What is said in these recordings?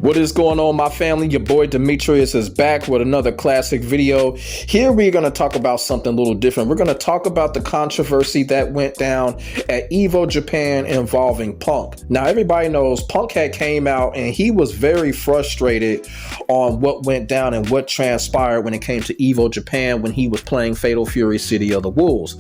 What is going on, my family? Your boy Demetrius is back with another classic video. Here we're going to talk about something a little different. We're going to talk about the controversy that went down at EVO Japan involving Punk. Now, everybody knows Punk had came out and he was very frustrated on what went down and what transpired when it came to EVO Japan when he was playing Fatal Fury City of the Wolves.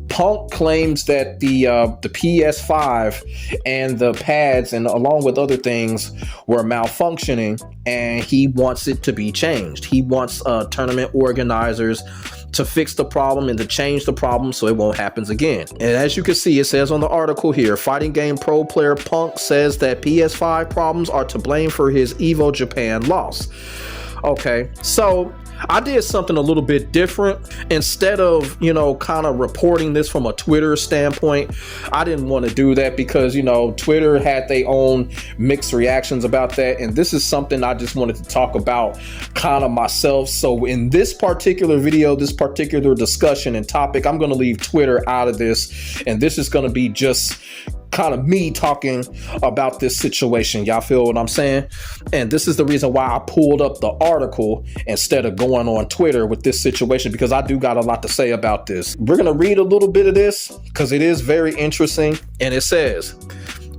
Punk claims that the PS5 and the pads and along with other things were malfunctioning, and he wants it to be changed. He wants tournament organizers to fix the problem and to change the problem so it won't happen again. And as you can see, it says on the article here, fighting game pro player Punk says that PS5 problems are to blame for his EVO Japan loss. Okay, so I did something a little bit different. Instead of, kind of reporting this from a Twitter standpoint, I didn't want to do that because, Twitter had their own mixed reactions about that. And this is something I just wanted to talk about kind of myself. So in this particular video, this particular discussion and topic, I'm going to leave Twitter out of this. And this is going to be just kind of me talking about this situation. Y'all feel what I'm saying? And this is the reason why I pulled up the article instead of going on Twitter with this situation, because I do got a lot to say about this. We're going to read a little bit of this because it is very interesting. And it says,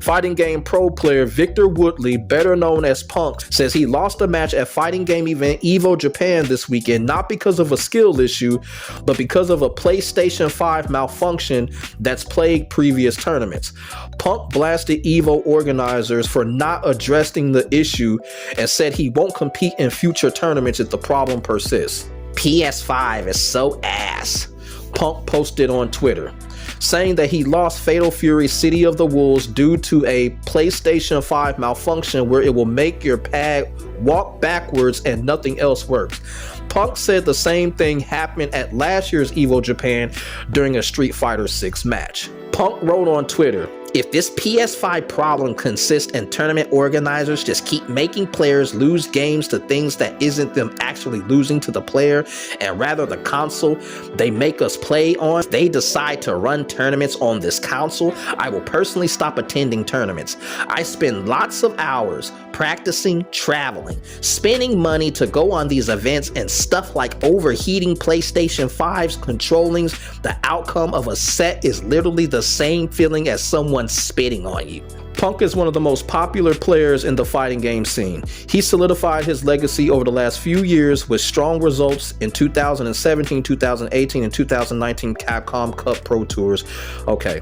fighting game pro player Victor Woodley, better known as Punk, says he lost a match at fighting game event EVO Japan this weekend, not because of a skill issue, but because of a PlayStation 5 malfunction that's plagued previous tournaments. Punk blasted EVO organizers for not addressing the issue and said he won't compete in future tournaments if the problem persists. PS5 is so ass, Punk posted on Twitter, saying that he lost Fatal Fury City of the Wolves due to a PlayStation 5 malfunction where it will make your pad walk backwards and nothing else works. Punk said the same thing happened at last year's EVO Japan during a Street Fighter 6 match. Punk wrote on Twitter, "If this PS5 problem consists in tournament organizers just keep making players lose games to things that isn't them actually losing to the player, and rather the console they make us play on, they decide to run tournaments on this console, I will personally stop attending tournaments. I spend lots of hours practicing, traveling, spending money to go on these events, and stuff like overheating PlayStation 5's controllings. The outcome of a set is literally the same feeling as someone spitting on you." Punk is one of the most popular players in the fighting game scene. He solidified his legacy over the last few years with strong results in 2017, 2018, and 2019 Capcom Cup Pro Tours. Okay.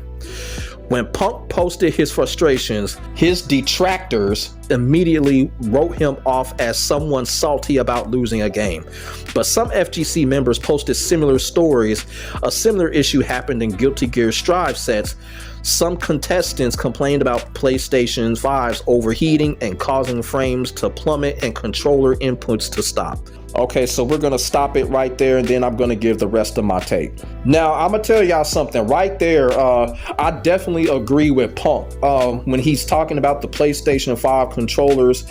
When Punk posted his frustrations, his detractors immediately wrote him off as someone salty about losing a game. But some FGC members posted similar stories. A similar issue happened in Guilty Gear Strive sets. Some contestants complained about PlayStation 5's overheating and causing frames to plummet and controller inputs to stop. Okay, so we're gonna stop it right there, and then I'm gonna give the rest of my take. Now, I'm gonna tell y'all something right there. I definitely agree with Punk when he's talking about the PlayStation 5 controllers.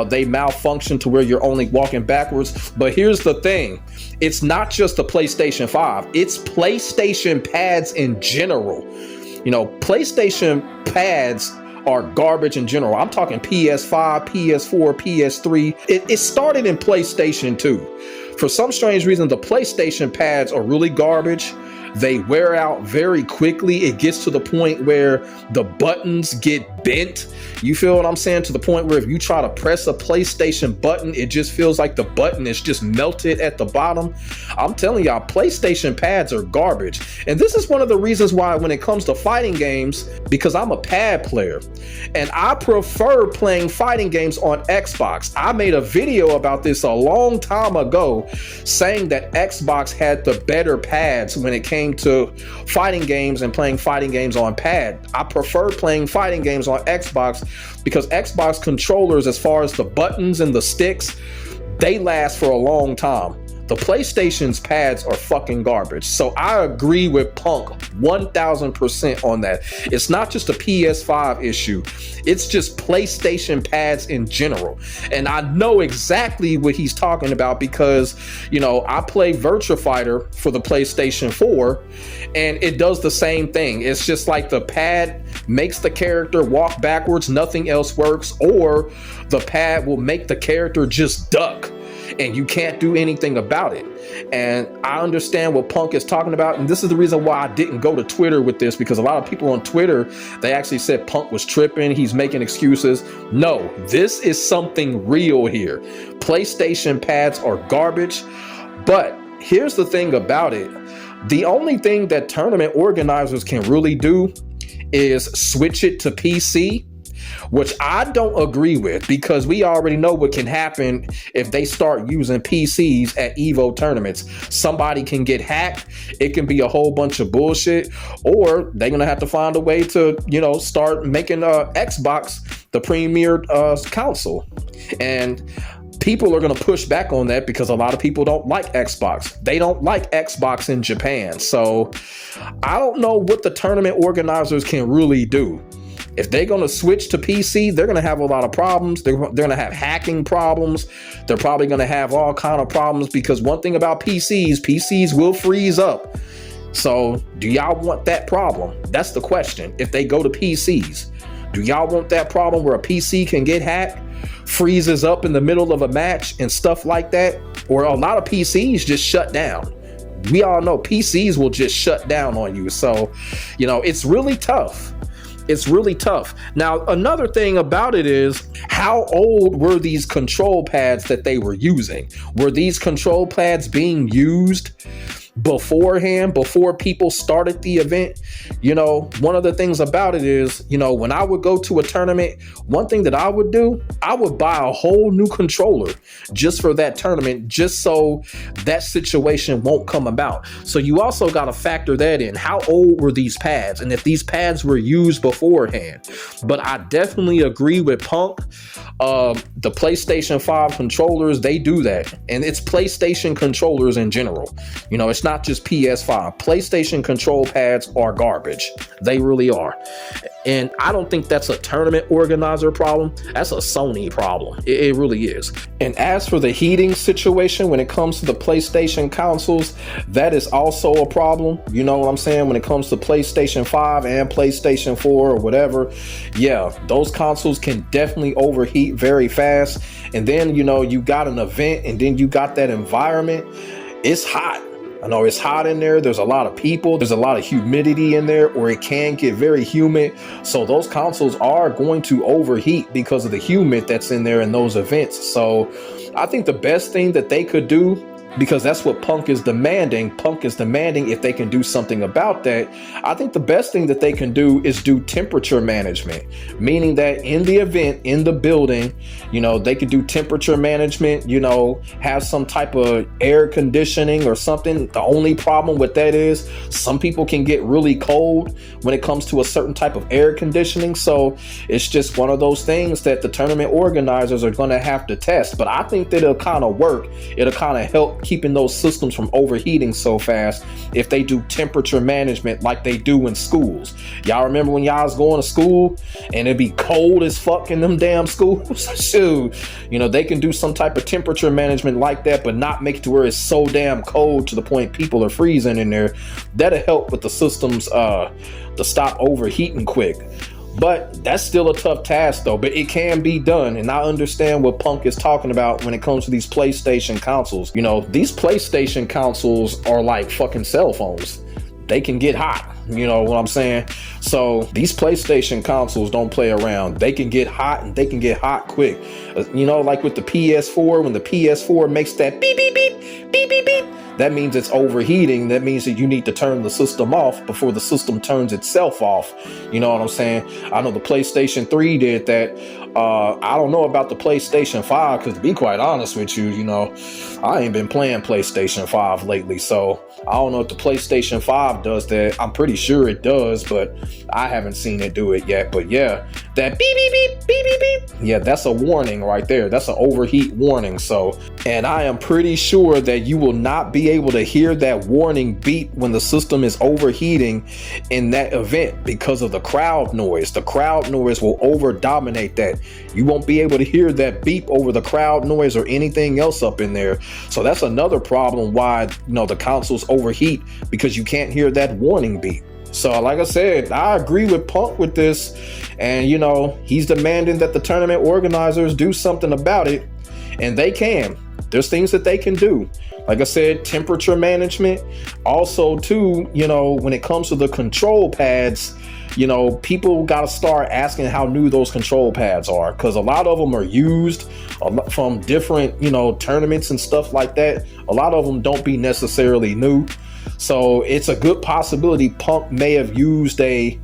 They malfunction to where you're only walking backwards. But here's the thing. It's not just the PlayStation 5. It's PlayStation pads in general. PlayStation pads are garbage in general. I'm talking PS5, PS4, PS3. It started in PlayStation 2. For some strange reason, the PlayStation pads are really garbage. They wear out very quickly. It gets to the point where the buttons get bent. You feel what I'm saying? To the point where if you try to press a PlayStation button, it just feels like the button is just melted at the bottom. I'm telling y'all, PlayStation pads are garbage. And this is one of the reasons why when it comes to fighting games, because I'm a pad player and I prefer playing fighting games on Xbox. I made a video about this a long time ago saying that Xbox had the better pads when it came to fighting games and playing fighting games on pad. I prefer playing fighting games on Xbox because Xbox controllers, as far as the buttons and the sticks, they last for a long time. The PlayStation's pads are fucking garbage. So I agree with Punk 1000% on that. It's not just a PS5 issue. It's just PlayStation pads in general. And I know exactly what he's talking about because, I play Virtua Fighter for the PlayStation 4 and it does the same thing. It's just like the pad makes the character walk backwards, nothing else works, or the pad will make the character just duck and you can't do anything about it. And I understand what Punk is talking about, and this is the reason why I didn't go to Twitter with this, because a lot of people on Twitter, they actually said Punk was tripping, he's making excuses. No, this is something real here. PlayStation pads are garbage, but here's the thing about it. The only thing that tournament organizers can really do is switch it to PC, which I don't agree with, because we already know what can happen if they start using PCs at EVO tournaments. Somebody can get hacked, it can be a whole bunch of bullshit, or they're gonna have to find a way to, you know, start making Xbox the premier console. And people are going to push back on that because a lot of people don't like Xbox. They don't like Xbox in Japan. So I don't know what the tournament organizers can really do. If they're going to switch to PC, they're going to have a lot of problems. They're going to have hacking problems. They're probably going to have all kind of problems, because one thing about PCs will freeze up. So do y'all want that problem? That's the question. If they go to PCs, do y'all want that problem where a PC can get hacked, freezes up in the middle of a match and stuff like that? Or a lot of PCs just shut down. We all know PCs will just shut down on you. So, you know, it's really tough. It's really tough. Now, another thing about it is, how old were these control pads that they were using? Were these control pads being used beforehand, before people started the event? You know, one of the things about it is, you know, when I would go to a tournament, one thing that I would do, I would buy a whole new controller just for that tournament, just so that situation won't come about. So you also got to factor that in. How old were these pads, and if these pads were used beforehand? But I definitely agree with Punk. The PlayStation 5 controllers, they do that, and it's PlayStation controllers in general. You know, it's not just PS5. PlayStation control pads are garbage. They really are. And I don't think that's a tournament organizer problem. That's a Sony problem. It really is. And as for the heating situation, when it comes to the PlayStation consoles, that is also a problem. You know what I'm saying? When it comes to PlayStation 5 and PlayStation 4 or whatever, yeah, those consoles can definitely overheat very fast. And then, you know, you got an event, and then you got that environment. It's hot. I know it's hot in there. There's a lot of people. There's a lot of humidity in there, or it can get very humid. So those consoles are going to overheat because of the humid that's in there in those events. So I think the best thing that they could do, because that's what Punk is demanding. Punk is demanding if they can do something about that. I think the best thing that they can do is do temperature management, meaning that in the event, in the building, you know, they could do temperature management, you know, have some type of air conditioning or something. The only problem with that is some people can get really cold when it comes to a certain type of air conditioning. So it's just one of those things that the tournament organizers are going to have to test. But I think that it'll kind of work. It'll kind of help keeping those systems from overheating so fast if they do temperature management like they do in schools. Y'all remember when y'all was going to school and it'd be cold as fuck in them damn schools? Shoot, you know, they can do some type of temperature management like that, but not make it to where it's so damn cold to the point people are freezing in there. That'll help with the systems to stop overheating quick. But that's still a tough task though, but it can be done. And I understand what Punk is talking about when it comes to these PlayStation consoles. You know, these PlayStation consoles are like fucking cell phones. They can get hot, you know what I'm saying? So these PlayStation consoles don't play around. They can get hot, and they can get hot quick. You know, like with the PS4, when the PS4 makes that beep, beep, beep, beep, beep, beep, that means it's overheating. That means that you need to turn the system off before the system turns itself off. You know what I'm saying? I know the PlayStation 3 did that. I don't know about the PlayStation 5, because to be quite honest with you, you know, I ain't been playing PlayStation 5 lately. So I don't know if the PlayStation 5 does that. I'm pretty sure it does, but I haven't seen it do it yet. But yeah, that beep, beep, beep, beep, beep, beep. Yeah, that's a warning right there. That's an overheat warning. So, and I am pretty sure that you will not be able to hear that warning beep when the system is overheating in that event because of the crowd noise. The crowd noise will over dominate that. You won't be able to hear that beep over the crowd noise or anything else up in there. So that's another problem why, you know, the consoles overheat, because you can't hear that warning beep. So like I said, I agree with Punk with this, and you know, he's demanding that the tournament organizers do something about it, and they can. There's things that they can do. Like I said, temperature management. Also too, you know, when it comes to the control pads, you know, people got to start asking how new those control pads are, because a lot of them are used from different, you know, tournaments and stuff like that. A lot of them don't be necessarily new. So it's a good possibility Punk may have used a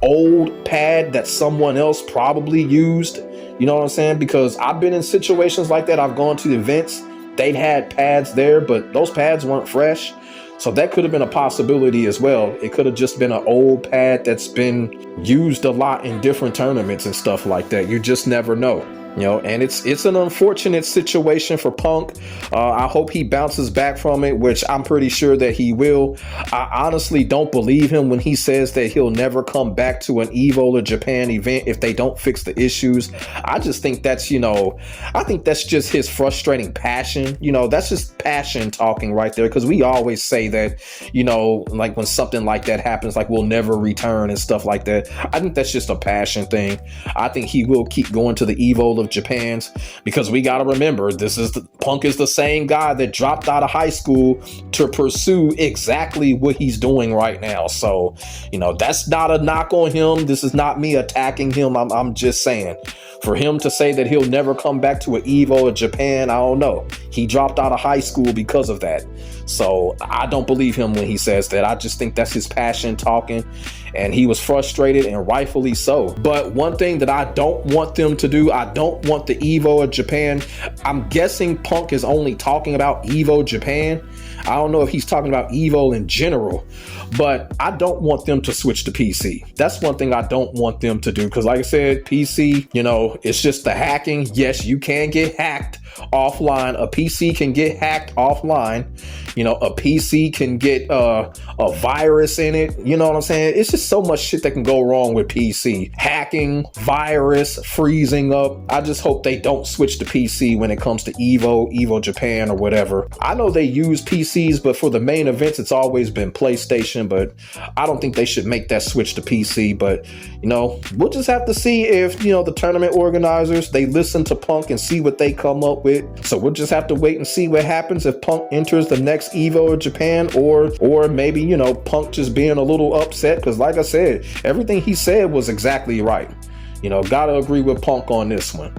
old pad that someone else probably used. You know what I'm saying? Because I've been in situations like that. I've gone to events, they'd had pads there, but those pads weren't fresh. So that could have been a possibility as well. It could have just been an old pad that's been used a lot in different tournaments and stuff like that. You just never know. You know, and it's an unfortunate situation for Punk. I hope he bounces back from it, which I'm pretty sure that he will. I honestly don't believe him when he says that he'll never come back to an EVO Japan event if they don't fix the issues. I just think that's, you know, I think that's just his frustrating passion. You know, that's just passion talking right there, because we always say that, you know, like when something like that happens, like we'll never return and stuff like that. I think that's just a passion thing. I think he will keep going to the EVO of Japan's, because we got to remember, Punk is the same guy that dropped out of high school to pursue exactly what he's doing right now. So, you know, that's not a knock on him. This is not me attacking him. I'm just saying, for him to say that he'll never come back to an EVO of Japan, I don't know. He dropped out of high school because of that. So I don't believe him when he says that. I just think that's his passion talking, and he was frustrated, and rightfully so. But one thing that I don't want them to do, I don't want the EVO of Japan. I'm guessing Punk is only talking about EVO Japan. I don't know if he's talking about EVO in general, but I don't want them to switch to PC. That's one thing I don't want them to do, because like I said, PC, you know, it's just the hacking. Yes, you can get hacked offline. A PC can get hacked offline. You know, a PC can get a virus in it. You know what I'm saying? It's just so much shit that can go wrong with PC. Hacking, virus, freezing up. I just hope they don't switch to PC when it comes to EVO Japan or whatever. I know they use PCs, but for the main events, it's always been PlayStation, but I don't think they should make that switch to PC. But, you know, we'll just have to see if, you know, the tournament organizers, they listen to Punk and see what they come up with. So we'll just have to wait and see what happens if Punk enters the next EVO of Japan, or maybe, you know, Punk just being a little upset, because like I said, everything he said was exactly right. You know, gotta agree with Punk on this one.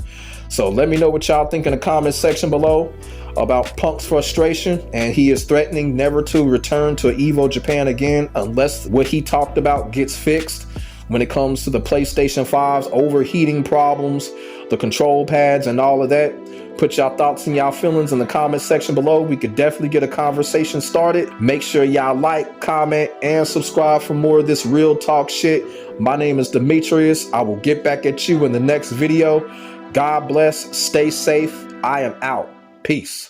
So let me know what y'all think in the comment section below about Punk's frustration, and he is threatening never to return to EVO Japan again unless what he talked about gets fixed when it comes to the PlayStation 5's overheating problems, the control pads, and all of that. Put y'all thoughts and y'all feelings in the comment section below. We could definitely get a conversation started. Make sure y'all like, comment, and subscribe for more of this real talk shit. My name is Demetrius. I will get back at you in the next video. God bless. Stay safe. I am out. Peace.